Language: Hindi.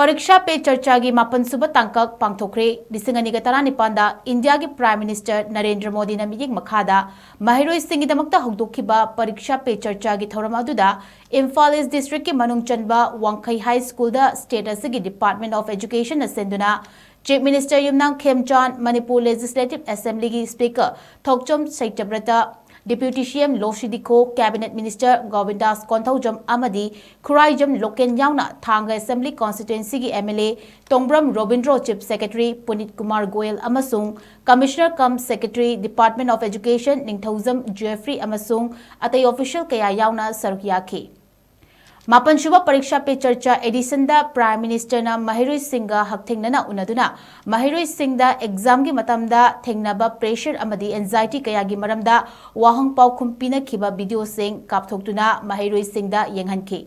परीक्षा पे चर्चा की मापन सुब तांकक पांगथोखरे लिसिंगनी गतरा निपांदा इंडिया की प्राइम मिनिस्टर नरेंद्र मोदी न मियिंग मखादा महिरोई सिंगिदमक्ता हौदोखिबा परीक्षा पे चर्चा की थौरम अदुदा इम्फाल ईस्ट डिस्ट्रिक्ट की मनुंग चनबा वांखई हाई स्कूल दा स्टेट असगी डिपार्टमेंट ऑफ एजुकेशन असेंदुना chief minister Yumnam Khemchand Manipur legislative assembly की speaker Thokchom Satyabrata deputy CM लोशिदिखो कैबिनेट मिनिस्टर गोविंदास कोंथौजम अमदी खुराइजम लोकेन यावना थांग असेंबली कॉन्स्टिट्यूएंसी की MLA Tongbram Robindro chief secretary Puneet Kumar Goyal अमसुंग commissioner cum secretary department of education Ningthoujam Jeffrey अमसुंग अतई ऑफिशियल कया यावना सरुक याखी मापनसुब परीक्षा पे चर्चा एडिशन दा प्राइम मिनिस्टर ना महिरोई सिंगा हकथेंगना उनदुना महिरोई सिंगदा एग्जाम की मतमदा थेंगनाबा प्रेशर अमदी एंजाइटी कया की मरमदा वाहंग पाउखुम पिनखिबा वीडियो सिंग कापथोक्तुना महिरोई सिंगदा येंगहनखि।